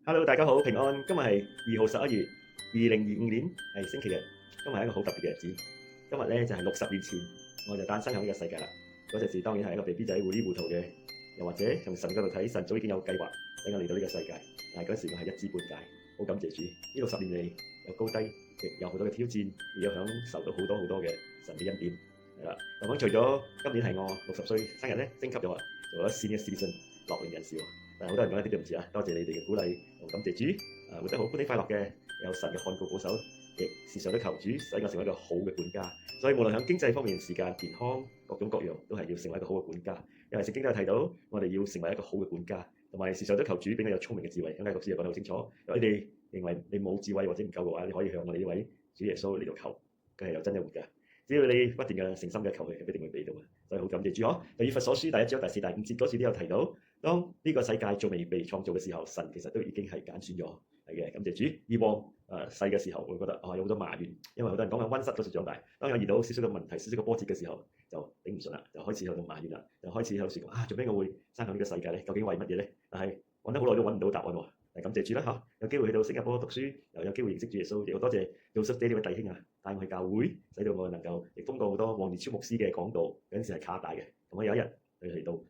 Hello，大家好，平安。今日係2號11月，2025年係星期日。今日係一個好特別嘅日子。今日咧就係60年前，我就誕生喺呢個世界啦。嗰陣時當然係一個 BB 仔糊裡糊塗嘅，又或者從神嗰度睇，神早已經有計劃俾我嚟到呢個世界。但係嗰時我係一知半解，好感謝主。呢60年嚟有高低，亦有好多嘅挑戰，亦有享受到好多嘅神嘅恩典。係啦，咁除咗今年係我60歲生日咧，升級咗啊，做咗 Senior Citizen 樂齡人士喎。但係好多人講一啲對唔住啊，多謝你哋嘅鼓勵同感謝主，活得好歡喜快樂嘅，有神嘅看顧保守，亦時常都求主使我成為一個好嘅管家。所以無論喺經濟方面、時間、健康各種各樣，都係要成為一個好嘅管家。因為聖經都有提到，我哋要成為一個好嘅管家，同埋時常都求主俾我有聰明嘅智慧。因為個書又講得好清楚，如果你哋認為你冇智慧或者唔夠嘅話，你可以向我哋呢位主耶穌嚟到求，佢係有真有活嘅。只要你不斷嘅誠心嘅求佢，佢必定會俾到嘅。所以好感謝主嗬。以弗所書第1章第4、第5節嗰時都有提到，當呢個世界仲未被創造嘅時候，神其實都已經係揀選咗，係嘅。感謝主。以往細嘅時候會覺得有好多埋怨，因為好多人講緊溫室嗰時長大，當有遇到少少嘅問題、少少嘅波折嘅時候，就頂唔順啦，就開始喺度埋怨啦，就開始喺度説做咩我會生喺呢個世界咧？究竟為乜嘢咧？但係揾得好耐都揾唔到答案喎。感謝主啦嚇，有機會去到新加坡讀書，又有機會認識主耶穌，亦好多謝Joseph爹呢位弟兄啊，帶我去教會，使到我能夠亦通過好多黃烈超牧師嘅講道，嗰陣時係卡帶嘅。咁我有一日去嚟到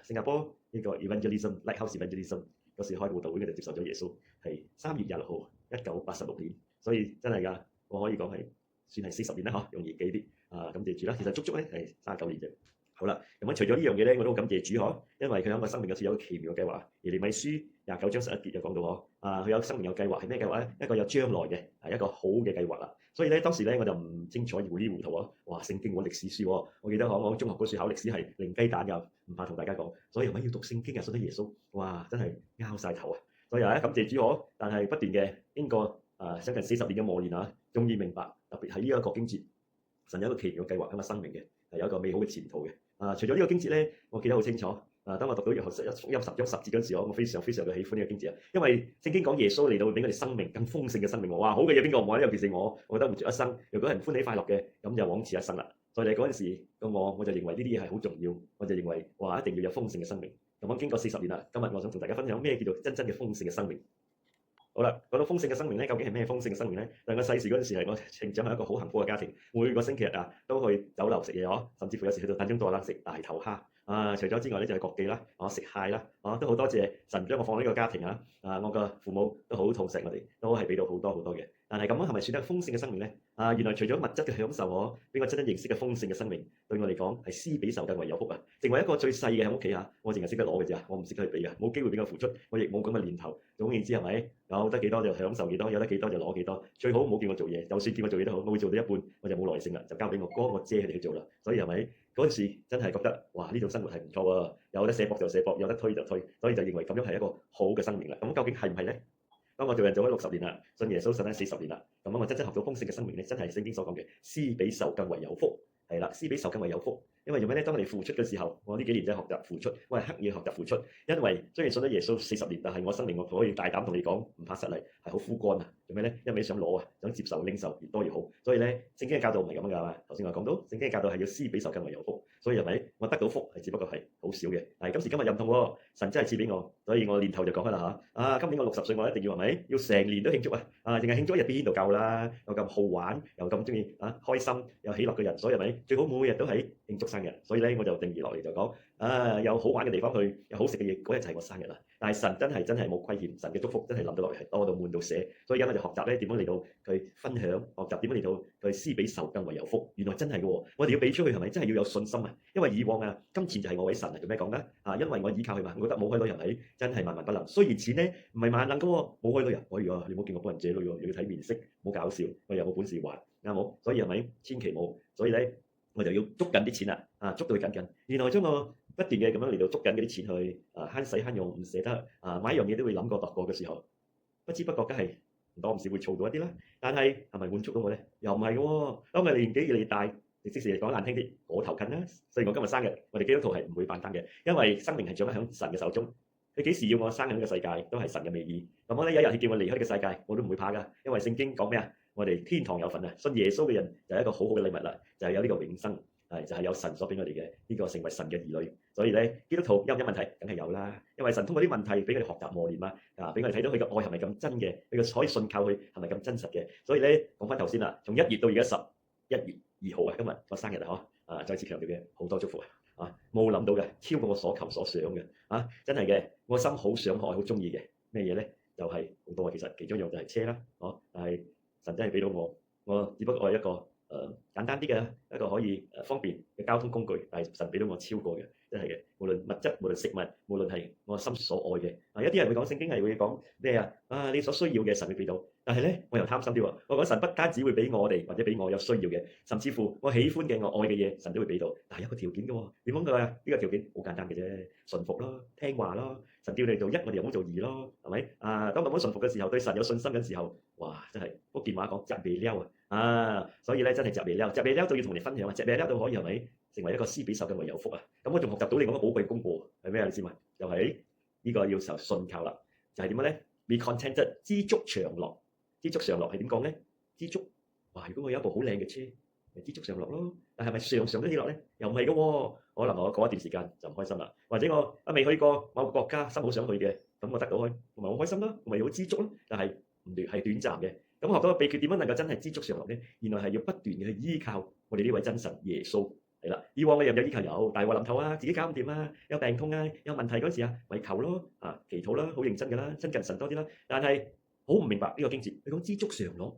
新加坡呢個 Evangelism Lighthouse Evangelism 嗰時開佈道會，我就接受咗耶穌，係3月20號1986年，所以真係㗎，我可以講係算係40年啦嚇，容易記啲感謝主啦。其實足足咧係39年啫。好啦，咁除咗呢樣嘢咧，我都好感謝主嗬，因為佢喺我生命嗰時有一個奇妙嘅計劃。耶利米書29章11節就講到嗬，佢有生命有計劃係咩計劃咧？一個有將來嘅係一個好嘅計劃啦。所以咧當時咧我就唔清楚糊裡糊塗啊，哇！聖經我歷史書喎，我記得我中學嗰時考歷史係零雞蛋㗎，唔怕同大家講。所以係咪要讀聖經啊？信得耶穌，哇！真係拗晒頭啊！所以感謝主嗬，但係不斷嘅經過將近40年嘅磨練啊，終於明白，特別喺呢一個經節，神有一個奇妙嘅計劃喺我生命嘅，係有一個美好嘅前途嘅。除咗呢個經節咧，我記得好清楚。當我讀到約翰福音10章10節嗰陣時，我非常嘅喜歡呢個經節啊，因為聖經講耶穌嚟到俾我哋生命更豐盛嘅生命。哇，好嘅嘢邊個唔愛咧？尤其是我覺得活住一生，如果係歡喜快樂嘅，咁就往遲一生啦。所以嗰陣時我就認為呢啲嘢係好重要，我就認為一定要有豐盛嘅生命。咁我經過40年啦，今日我想同大家分享咩叫做真嘅豐盛嘅生命。好啦，講到豐盛嘅生命咧，究竟係咩豐盛嘅生命咧？但係我細時嗰陣時係我成長喺一個好幸福嘅家庭，每個星期日都去酒樓食嘢嗬，甚至乎有時去到大鐘檔啦食大頭蝦除咗之外咧就係國記啦，食蟹啦，都好多謝神將我放喺呢個家庭我嘅父母都好痛錫我哋，都係俾到好多嘅。但係咁係咪算得豐盛嘅生命咧？原來除咗物質嘅享受俾我真正認識嘅豐盛嘅生命，對我嚟講係施比受更為有福啊！成為一個最細嘅喺屋企我淨係識得攞嘅咋，我唔識得去俾冇機會俾我付出，我亦冇咁嘅念頭。總言之係咪有得幾多就享受幾多，有得幾多就攞幾多，最好唔好叫我做嘢，就算叫我做嘢都好，我會做到一半我就冇耐性啦，就交俾我哥我姐佢哋去做啦。所以係咪嗰陣時真係覺得哇呢種生活係唔錯喎，有得卸膊就卸膊，有得推就推，所以就認為咁樣係一個好嘅生命啦。咁究竟係唔係咧？當我做人做咗60年啦，信耶穌信咗40年啦，咁我真正學到豐盛嘅生命咧，真係聖經所講嘅施比受更為有福，係啦，施比受更為有福。因為做咩咧？當我哋付出嘅時候，我呢幾年真係學習付出，我係刻意學習付出。因為雖然信咗耶穌40年，但係我生命我可以大膽同你講，唔怕失禮，係好枯乾啊！做咩咧？一味想攞想接受領受越多越好。所以咧，聖經嘅教導唔係咁樣㗎嘛。頭先我講到聖經嘅教導係要施比受更為有福，所以係咪我得到福係只不過係好少嘅？但係今時今日又唔同喎，神真係賜俾我，所以我年頭就講開啦嚇。今年我60歲，我一定要係咪要成年都慶祝啊？淨係慶祝一日邊度夠啦？又咁好玩，又咁中意開心又喜樂嘅人，所以係咪最好每日都係慶祝生日？所以咧我就定義落嚟就講有好玩嘅地方去，有好食嘅嘢，嗰日就係我生日啦。但係神真係冇虧欠，神嘅祝福真係臨到落嚟係多到滿到瀉。所以而家我就學習咧點樣嚟到去分享，學習點樣嚟到去施比受更為有福。原來真係嘅喎，我哋要俾出去係咪真係要有信心啊？因為以往金錢就係我位神做咩講咧？因為我依靠佢嘛，我覺得冇開到人係真係萬萬不能。雖然錢咧唔係萬能嘅喎，冇開到人，你唔好見我幫人借女喎，你要睇面色，唔好搞笑，我又冇本事還啱冇？所以係咪千祈冇？所以咧我就要捉緊啲錢啦，捉到佢緊。原來將我不斷嘅咁樣嚟到捉緊嗰啲錢去慳使慳用，唔捨得買一樣嘢都會諗過度過嘅時候，不知不覺梗係唔多唔少會儲到一啲啦。但係係咪滿足到我咧？又唔係嘅喎。當我年紀越嚟越大，即使嚟講難聽啲，我頭近啦。所以我今日生日，我哋基督徒係唔會辦單嘅，因為生命係掌握喺神嘅手中。佢幾時要我生喺呢個世界，都係神嘅美意。咁我咧有一日佢叫我離開呢個世界，我都唔會怕㗎，因為聖經講咩啊？我哋天堂有份啊！信耶穌嘅人就係一個好好嘅禮物啦，就係有呢個永生。就係有神所俾我哋嘅呢個成為神嘅兒女。所以咧，基督徒有唔有問題？梗係有啦，因為神通過啲問題俾我哋學習磨練嘛，俾我哋睇到佢嘅愛係咪咁真嘅，佢嘅可以信靠佢係咪咁真實嘅。所以咧，講翻頭先啦，從1月到而家11月2號啊，今日我生日啊，再次強調嘅好多祝福啊，冇諗到嘅，超過我所求所想嘅真係嘅，我心好想愛好中意嘅咩嘢咧？就係好多，其實其中一樣就係車啦，但係神真係俾到我只不過係一個簡單啲嘅一個可以方便嘅交通工具，但係神俾到我超過嘅，真係嘅。無論物質，無論食物，無論係我心所愛嘅。有啲人會講聖經係會講咩啊？你所需要嘅神會俾到，但係咧我又貪心啲喎。我講神不單止會俾我哋，或者俾我有需要嘅，甚至乎我喜歡嘅、我愛嘅嘢，神都會俾到。但係有個條件嘅喎，點講佢啊？呢個條件好簡單嘅啫，順服咯，聽話咯。神叫你做1，我哋又唔好做2咯，係咪？當咁樣順服嘅時候，對神有信心嘅時候，哇！真係福建話講集未撩所以咧真係集未撩就要同你分享集未撩到可以係咪成為一個施比受更為有福啊？咁我仲學習到另一個寶貴功課係咩啊？你知嘛？就係呢個要受信靠啦。就係點樣咧 ？Be contented，知足常樂。知足常樂係點講咧？知足哇！如果我有一部好靚嘅車，咪知足常樂咯。但係咪常常都喜樂咧？又唔係嘅喎。可能我過一段時間就唔開心啦，或者我未去過某個國家，心好想去嘅，咁我得到去，我咪好開心咯，我咪好知足咯。但係唔係短暫嘅。咁學到個秘訣點樣能夠真係知足常樂咧？原來係要不斷嘅去依靠我哋呢位真神耶穌。係啦，以往我有唔有依靠？有，但係我諗透啊，自己搞唔掂啊，有病痛啊，有問題嗰時啊，咪求咯，祈禱啦，好認真㗎啦，親近神多啲啦。但係好唔明白呢個經節，你講知足常樂，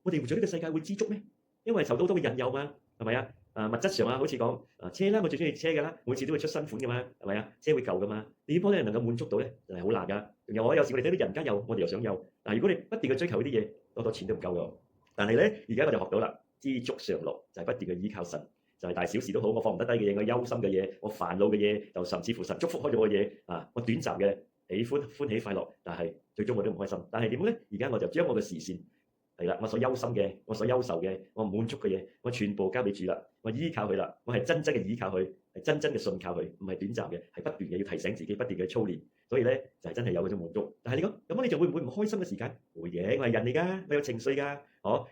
我哋活在呢個世界會知足咩？因為受到好多嘅引誘嘛，係咪啊？物質上好似講車啦，我最中意車㗎啦，每次都會出新款㗎嘛，係咪啊？車會舊㗎嘛，點樣咧能夠滿足到咧？就係好難㗎。仲有有時我哋睇到人家有，我哋又想有。如果你不斷去追求呢啲嘢，多錢都唔夠㗎。但係咧，而家我就學到啦，知足常樂就係不斷嘅依靠神。就係大小事都好，我放唔得低嘅嘢，我憂心嘅嘢，我煩惱嘅嘢，就甚至乎神祝福開咗我嘅嘢我短暫嘅歡喜快樂，但係最終我都唔開心。但係點咧？而家我就將我嘅視線係啦，我所憂心嘅，我所憂愁嘅，我唔滿足嘅嘢，我全部交俾主啦，我依靠佢啦，我係真正嘅依靠佢，係真正嘅信靠佢，唔係短暫嘅，係不斷嘅要提醒自己，不斷嘅操練。所以咧就係真係有嗰種滿足。但係你講咁，你仲會唔會唔開心嘅時間？會嘅，我係人嚟㗎，我有情緒㗎。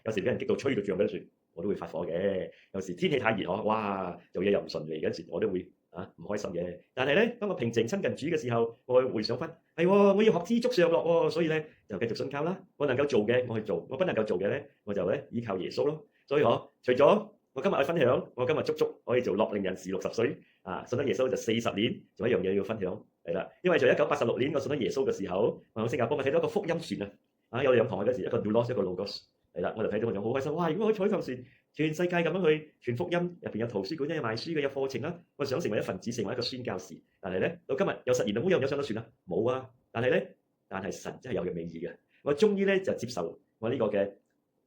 有時俾人激到吹到脹都算。我都會發火嘅，有時天氣太熱哇，做嘢又唔順利嗰時，我都會唔開心嘅。但係咧，當我平靜親近主嘅時候，我會回想翻，我要學知足常樂喎，所以咧就繼續信靠啦。我能夠做嘅，我去做；我不能夠做嘅咧，我就咧依靠耶穌咯。所以除咗我今日去分享，我今日足足可以做樂齡人士60歲信得耶穌就40年，仲有一樣嘢要分享係啦。因為在1986年我信得耶穌嘅時候，我喺新加坡我睇到一個福音船有兩堂嗰時，一個 Doulos， 一個 Logos。係啦，我就睇到我就好開心。哇！如果我可以坐喺上船，全世界咁樣去傳福音，入邊有圖書館，有賣書嘅，有課程啦。我想成為一份子，成為一個宣教士。但係咧，到今日有實現到，有上到船啦，冇啊。但係神真係有嘅美意嘅。我終於咧就接受我呢個嘅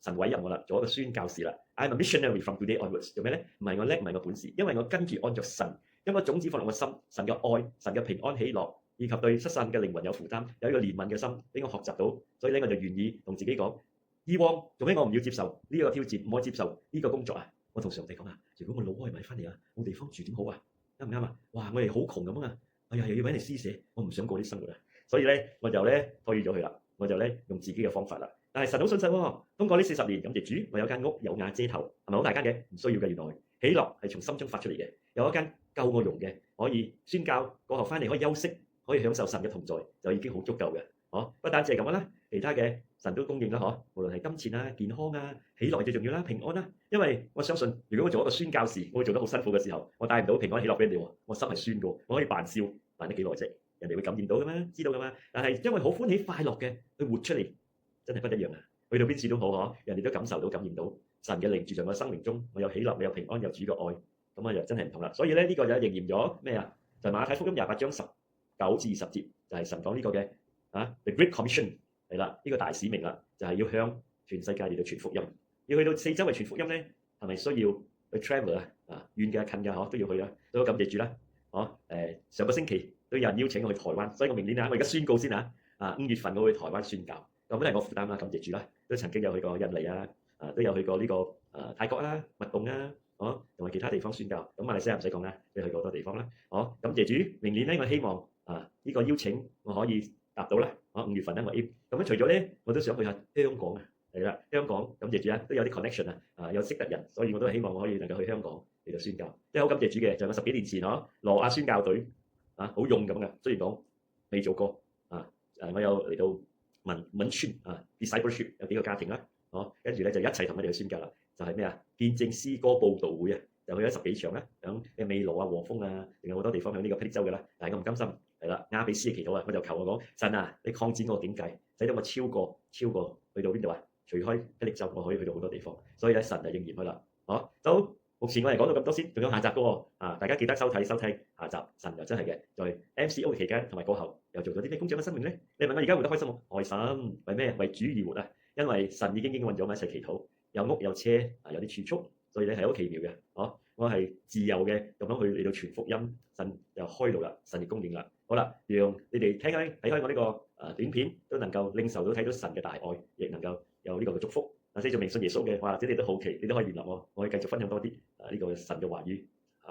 神委任我啦，做一個宣教士啦。I'm a missionary from today onwards。做咩咧？唔係我叻，唔係我本事，因為我跟住按着神，因為種子放落我心，神嘅愛，神嘅平安喜樂，以及對失散嘅靈魂有負擔，有一個憐憫嘅心，俾我學習到。所以咧，我就願意同自己講。以往做咩我唔要接受呢個挑戰，唔可以接受呢個工作我同上帝講如果我老開埋翻嚟冇地方住點好啱唔啱哇！我哋好窮咁又要揾嚟施捨，我唔想過啲生活所以咧我就咧推咗佢啦，我就咧用自己嘅方法啦。但係神好信實通過呢40年，感謝主，我有間屋有瓦遮頭，係咪好大間嘅？唔需要嘅，原來喜樂係從心中發出嚟嘅，有一間夠我用嘅，可以宣教過後翻嚟可以休息，可以享受神嘅同在，就已經好足夠嘅。不單止係咁啦，其他嘅神都供應啦，無論係金錢健康喜樂最重要啦，平安啦。因為我相信，如果我做一個宣教士，我會做得好辛苦嘅時候，我帶唔到平安喜樂俾人哋，我心係酸嘅，我可以扮笑，扮得幾耐啫，人哋會感染到噶嘛，知道噶嘛。但係因為好歡喜快樂嘅去活出嚟，真係不一樣去到邊處都好人哋都感受到感染到神嘅靈住在我生命中，我有喜樂，我有平安，有主嘅愛，咁又真係唔同啦。所以咧呢個就應驗咗咩就係馬太福音28章19至20節，就係神講呢個嘅。The Great Commission 係啦，呢個大使命啦，就係要向全世界嚟到傳福音，要去到四周圍傳福音咧，係咪需要去 travel 遠嘅近嘅都要去都感謝主啦。上個星期都有人邀請我去台灣，所以我明年我而家宣告先5月份我去台灣宣教，咁都係我負擔啦，感謝主啦。都曾經有去過印尼都有去過呢個泰國密洞同埋其他地方宣教。咁馬來西亞唔使講啦，你去過好多地方啦。感謝主，明年咧我希望呢個邀請我可以達到啦，5月份我咁樣除咗咧，我都想去下香港係啦，香港感謝主都有啲 connection 有識得人，所以我都希望我可以能夠去香港嚟到宣教，即係好感謝主嘅。就係10幾年前嗬，羅亞宣教隊好勇咁嘅，雖然講未做過我有嚟到文宣discipleship 有幾個家庭啦，跟住咧就一齊同佢哋去宣教啦，就係咩啊？見證詩歌佈道會啊，就去咗10幾場啦，響嘅美羅和風仲有好多地方響呢個霹靂州嘅啦，但係我唔甘心，係啦，亞比斯嘅祈禱我就求我講神啊，你擴展我境界，使到我超過去到邊度除開霹靂州，我可以去到好多地方，所以咧神就應驗佢啦，都目前我哋講到咁多先，仲有下集嘅喎，大家記得收睇下集，神又真係嘅，在 MCO 期間同埋過後又做咗啲咩工作嘅生命咧？你問我而家活得開心冇？開心，為咩？為主而活因為神已經應允咗我一齊祈禱，有屋有車有啲儲蓄，所以咧係好奇妙嘅，我係自由嘅咁樣去嚟到傳福音，神又開路啦，神亦供應啦。好啦，讓你哋睇開我呢個短片都能夠領受到睇到神嘅大愛，亦能夠有呢個嘅祝福。所以仲未信耶穌嘅，或者你都好奇，你都可以聯絡我可以繼續分享多啲呢個神嘅話語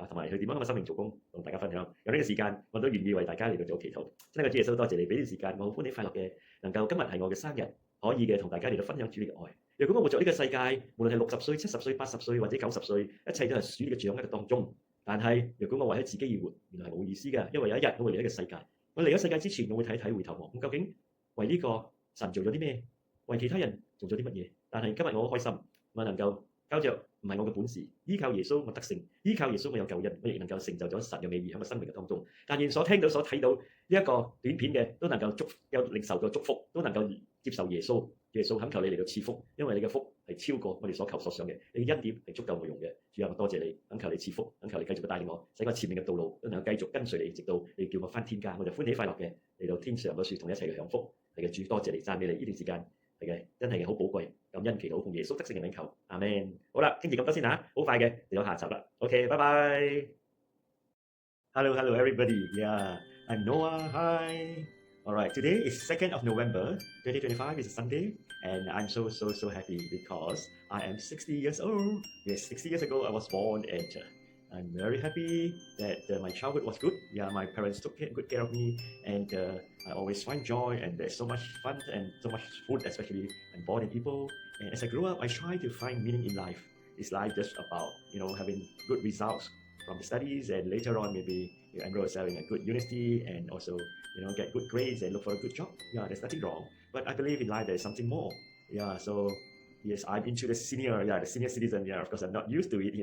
同埋佢點樣喺生命做工，同大家分享。有呢個時間，我都願意為大家嚟到做祈禱。真係主耶穌，多謝你俾啲時間，我好歡喜快樂嘅，能夠今日係我嘅生日，可以嘅同大家嚟到分享主你嘅愛。若果我活在呢個世界，無論係60歲、70歲、80歲或者90歲，一切都係屬於呢個掌握嘅當中。但係若果我為咗自己而活，原來係冇意思嘅，因為有一日我會離開呢個世界。我離開世界之前，我會睇睇回頭望，咁究竟為呢個神做咗啲咩？為其他人做咗啲乜嘢？但係今日我好開心。我能夠交着唔係我嘅本事，依靠耶穌我得勝，依靠耶穌我有救恩，我亦能夠成就咗神嘅美意喺我生命嘅當中。但願所聽到所睇到呢一個短片嘅都能夠有領受到祝福，都能夠接受耶穌。耶穌懇求你嚟到賜福，因為你嘅福係超過我哋所求所想嘅，你嘅恩典係足夠我用嘅。主啊，我多謝你，懇求你賜福，懇求你繼續嘅帶領我，使我前面嘅道路都能夠繼續跟隨你，直到你叫我返天家，我就歡喜快樂嘅嚟到天上嗰處同你一齊去享福。係嘅，主多謝你，讚美你呢段時間。係嘅，真係好寶貴，感恩祈禱奉耶穌得勝嘅名求，阿們。好啦，今次咁多先嚇，好快嘅，嚟到下集啦。OK，拜拜。Hello, everybody. Yeah, I'm Noah. Hi. All right, today is 2nd of November, 2025. It's a Sunday, and I'm so happy because I am 60 years old. Yes, 60 years ago I was born, and I'm very happy that my childhood was good. Yeah, my parents took good care of me, and I always find joy, and there's so much fun and so much food, especially when born in people. And as I grew up, I try to find meaning in life. Is life just about having good results from the studies, and later on maybe you enroll yourself in a good university, and also get good grades and look for a good job? Yeah, there's nothing wrong. But I believe in life there's something more. Yeah, so yes, I'm into the senior citizen. Yeah, of course, I'm not used to it,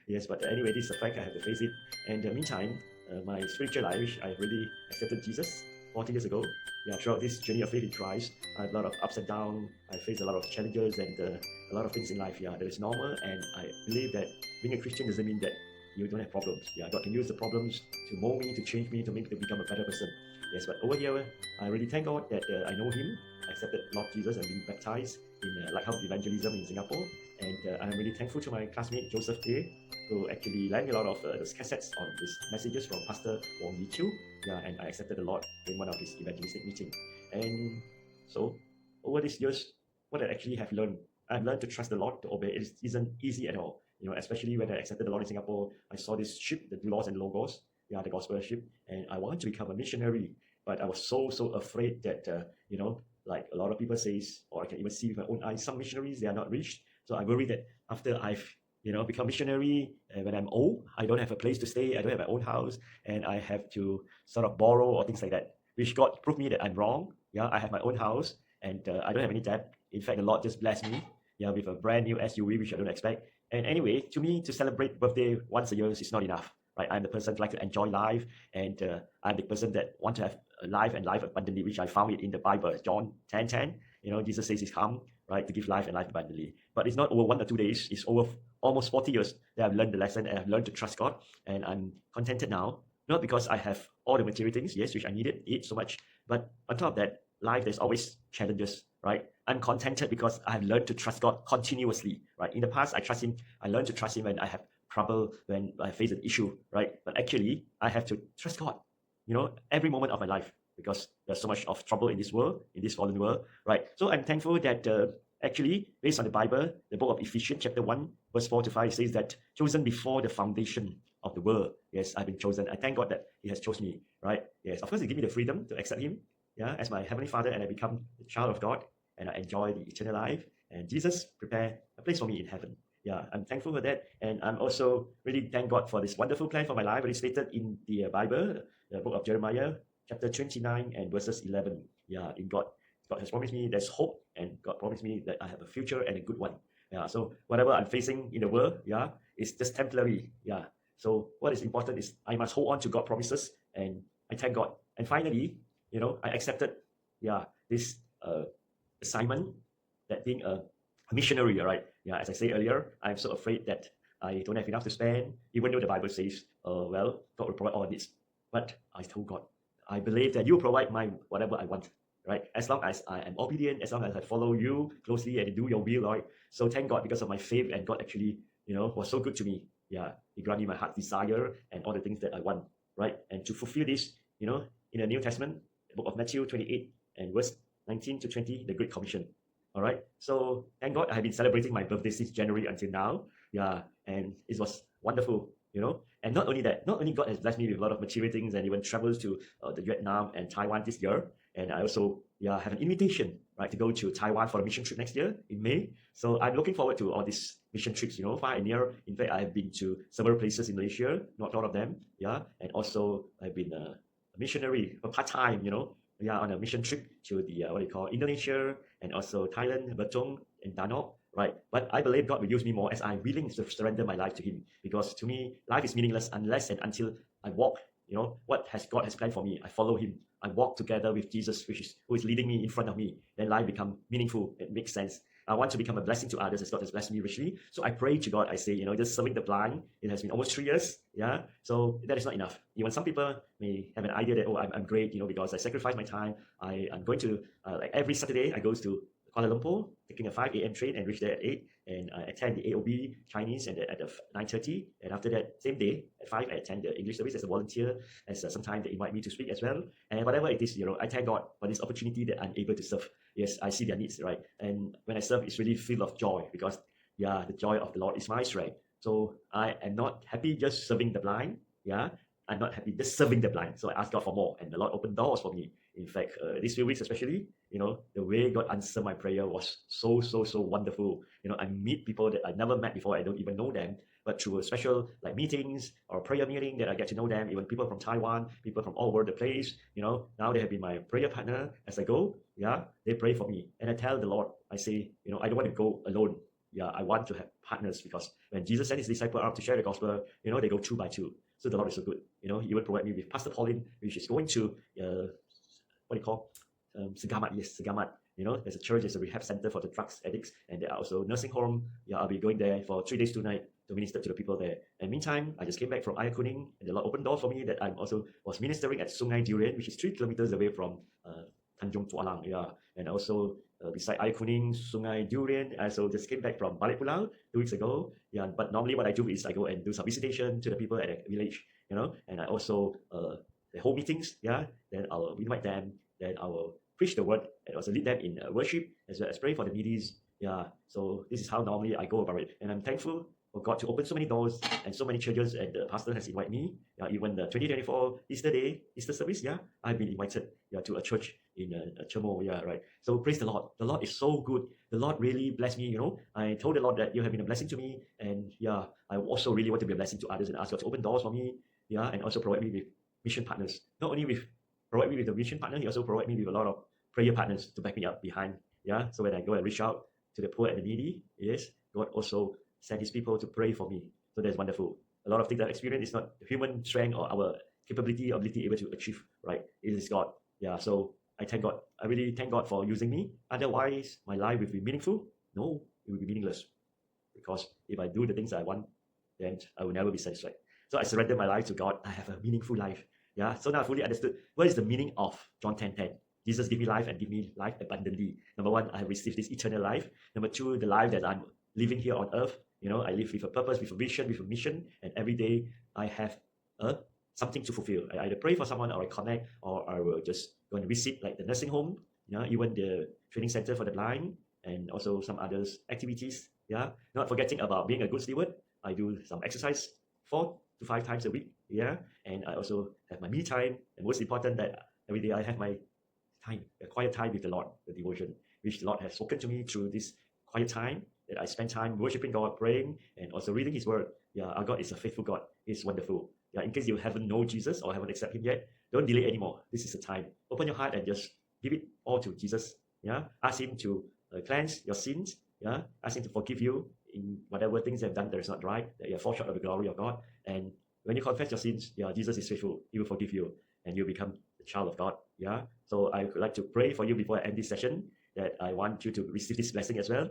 Yes, but anyway, this is a fact. I have to face it. And in the meantime, my spiritual life, I really accepted Jesus 40 years ago. Yeah, throughout this journey of faith in Christ, I have a lot of ups and downs. I faced a lot of challenges and a lot of things in life. Yeah, that is normal. And I believe that being a Christian doesn't mean that you don't have problems. Yeah, God can use the problems to mold me, to change me, to make me to become a better person. Yes, but over here, I really thank God that I know Him, accepted Lord Jesus, and been baptized in Lighthouse Evangelism in Singapore. And I'm really thankful to my classmate Joseph Day, who actually lent me a lot of those cassettes on his messages from Pastor Wong Yi Chiu. Yeah, and I accepted the Lord in one of his evangelistic meetings. And so, over these years, what I actually have learned, I've learned to trust the Lord, to obey. It isn't easy at all. Especially when I accepted the Lord in Singapore, I saw this ship, the Laws and Logos, the gospel ship, and I wanted to become a missionary. But I was so afraid that, like a lot of people say, or I can even see with my own eyes, some missionaries, they are not reached. So I worry that after I've, become missionary, and when I'm old, I don't have a place to stay, I don't have my own house, and I have to sort of borrow or things like that. Which God proved me that I'm wrong. Yeah, I have my own house, and I don't have any debt. In fact, the Lord just blessed me, with a brand new SUV, which I don't expect. And anyway, to me, to celebrate birthday once a year is not enough, right? I'm the person who like to enjoy life, and I'm the person that want to have life and life abundantly, which I found it in the Bible, John 10:10. Jesus says He's come, right, to give life and life abundantly. But it's not over 1 or 2 days. It's over almost 40 years that I've learned the lesson, and I've learned to trust God, and I'm contented now. Not because I have all the material things, yes, which I needed, it so much, but on top of that, life, there's always challenges, right? I'm contented because I have learned to trust God continuously, right? In the past, I trust Him. I learned to trust Him when I have trouble, when I face an issue, right? But actually, I have to trust God, every moment of my life, because there's so much of trouble in this world, in this fallen world, right? So I'm thankful that actually, based on the Bible, the book of Ephesians, chapter 1, verse 4-5, says that chosen before the foundation of the world. Yes, I've been chosen. I thank God that He has chosen me, right? Yes, of course, He gave me the freedom to accept Him, as my Heavenly Father, and I become a child of God, and I enjoy the eternal life. And Jesus prepared a place for me in heaven. Yeah, I'm thankful for that. And I'm also really thank God for this wonderful plan for my life. It is stated in the Bible, the book of Jeremiah, chapter 29 and verses 11. Yeah, in God has promised me there's hope, and God promised me that I have a future and a good one. Yeah, so whatever I'm facing in the world, yeah, it's just temporary. Yeah. So what is important is I must hold on to God's promises, and I thank God. And finally, I accepted, yeah, this assignment, that being a missionary, all right? Yeah, as I said earlier, I'm so afraid that I don't have enough to spend, even though the Bible says, well, God will provide all needs. But I told God, I believe that you provide my whatever I want, right? As long as I am obedient, as long as I follow you closely and do your will, right? So thank God, because of my faith, and God actually, was so good to me. Yeah, He granted me my heart's desire and all the things that I want, right? And to fulfill this, in the New Testament, the book of Matthew 28 and verse 19 to 20, the Great Commission. All right. So thank God I have been celebrating my birthday since January until now. Yeah. And it was wonderful. And not only that, not only God has blessed me with a lot of material things and even travels to the Vietnam and Taiwan this year. And I also have an invitation, right, to go to Taiwan for a mission trip next year in May. So I'm looking forward to all these mission trips, far and near. In fact, I've been to several places in Malaysia, not all of them. Yeah. And also I've been a missionary, a part-time, on a mission trip to the Indonesia, and also Thailand, Betong, and Danok, right? But I believe God will use me more as I'm willing to surrender my life to Him, because to me, life is meaningless unless and until I walk. What God has planned for me, I follow Him. I walk together with Jesus, who is leading me in front of me. Then life become meaningful. It makes sense. I want to become a blessing to others as God has blessed me richly. So I pray to God. I say, just serving the blind. It has been almost 3 years. Yeah. So that is not enough. Even some people may have an idea that, oh, I'm great, because I sacrifice my time. I'm going to, like every Saturday, I go to Kuala Lumpur, taking a 5 a.m. train and reach there at 8. And I attend the AOB Chinese at 9:30. And after that, same day at 5, I attend the English service as a volunteer. As sometimes they invite me to speak as well. And whatever it is, I thank God for this opportunity that I'm able to serve. Yes, I see their needs, right? And when I serve, it's really filled of joy, because, yeah, the joy of the Lord is my strength. So I am not happy just serving the blind. Yeah, I'm not happy just serving the blind. So I ask God for more, and the Lord opened doors for me. In fact, these few weeks especially, the way God answered my prayer was so, so, so wonderful. I meet people that I never met before. I don't even know them. But through a special meetings or prayer meeting, that I get to know them, even people from Taiwan, people from all over the place, now they have been my prayer partner as I go. Yeah, they pray for me. And I tell the Lord, I say, I don't want to go alone. Yeah, I want to have partners, because when Jesus sent his disciples out to share the gospel, they go 2 by 2. So the Lord is so good. He will provide me with Pastor Pauline, which is going to Segamat. Yes, Segamat. There's a church, there's a rehab center for the drugs addicts, and there are also nursing home. Yeah, I'll be going there for 3 days, 2 nights to minister to the people there. And meantime, I just came back from Ayah Kuning, and the Lord opened doors for me that I also was ministering at Sungai Durian, which is 3 kilometers away from Tanjung Tualang. Yeah, and also beside Ayah Kuning, Sungai Durian. I also just came back from Balik Pulau 2 weeks ago. Yeah, but normally what I do is I go and do some visitation to the people at the village, and I also the whole meetings. Yeah, then I'll invite them, then I will preach the word, and also lead them in worship, as well as pray for the needies. Yeah, so this is how normally I go about it, and I'm thankful for God to open so many doors and so many churches, and the pastor has invited me. Even the 2024 Easter service, I've been invited to a church in Chemo. Yeah, right. So praise the Lord. The Lord is so good. The Lord really blessed me. I told the Lord that you have been a blessing to me, and I also really want to be a blessing to others, and ask God to open doors for me. Yeah, and also provide me with mission partners. Not only provide me with a mission partner, He also provide me with a lot of prayer partners to back me up behind. Yeah, so when I go and reach out to the poor and the needy, yes, God also sent His people to pray for me. So that's wonderful. A lot of things that I experience is not human strength or our capability or ability able to achieve, right? It is God. Yeah, so I thank God. I really thank God for using me. Otherwise, my life will be meaningful? No, it will be meaningless. Because if I do the things I want, then I will never be satisfied. So I surrender my life to God. I have a meaningful life. Yeah, so now I fully understood what is the meaning of John 10:10. Jesus give me life and give me life abundantly. Number one, I have received this eternal life. Number two, the life that I'm living here on earth. I live with a purpose, with a vision, with a mission, and every day I have something to fulfill. I either pray for someone, or I connect, or I will just go and visit like the nursing home, even the training center for the blind, and also some others activities. Yeah, not forgetting about being a good steward. I do some exercise 4 to 5 times a week. Yeah, and I also have my me time, and most important, that every day I have my time, a quiet time with the Lord, the devotion, which the Lord has spoken to me through this quiet time, that I spend time worshiping God, praying, and also reading His Word. Yeah, our God is a faithful God. He's wonderful. Yeah, in case you haven't known Jesus or haven't accepted Him yet, don't delay anymore. This is the time. Open your heart and just give it all to Jesus. Yeah, ask Him to cleanse your sins. Yeah, ask Him to forgive you in whatever things you have done that is not right, that you have fallen short of the glory of God. And when you confess your sins, yeah, Jesus is faithful. He will forgive you, and you become a child of God. Yeah. So I would like to pray for you before I end this session, that I want you to receive this blessing as well.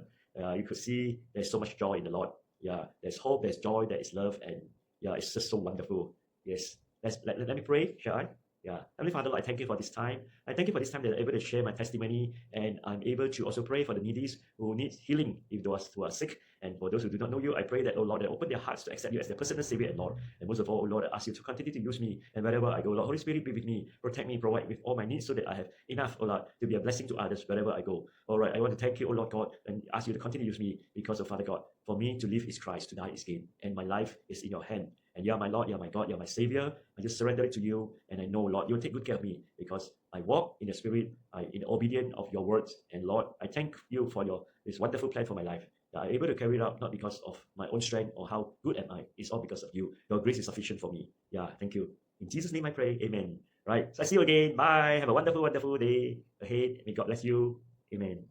You could see there's so much joy in the Lord. Yeah, there's hope, there's joy, there is love, and yeah, it's just so wonderful. Yes. Let me pray, shall I? Yeah. Heavenly Father, Lord, I thank you for this time. I thank you for this time that I'm able to share my testimony, and I'm able to also pray for the needy who need healing, if those who are sick. And for those who do not know you, I pray that, oh Lord, they open their hearts to accept you as their personal Savior and Lord. And most of all, oh Lord, I ask you to continue to use me. And wherever I go, Lord, Holy Spirit, be with me, protect me, provide with all my needs so that I have enough, oh Lord, to be a blessing to others wherever I go. All right, I want to thank you, oh Lord God, and ask you to continue to use me because of Father God. For me to live is Christ, to die is gain. And my life is in your hand. And you are my Lord, you are my God, you are my Savior. I just surrender it to you. And I know, Lord, you'll take good care of me because I walk in the Spirit, in obedience of your words. And Lord, I thank you for this wonderful plan for my life. That I'm able to carry it out, not because of my own strength or how good am I. It's all because of you. Your grace is sufficient for me. Yeah, thank you. In Jesus' name I pray. Amen. Right. So I see you again. Bye. Have a wonderful, wonderful day ahead. May God bless you. Amen.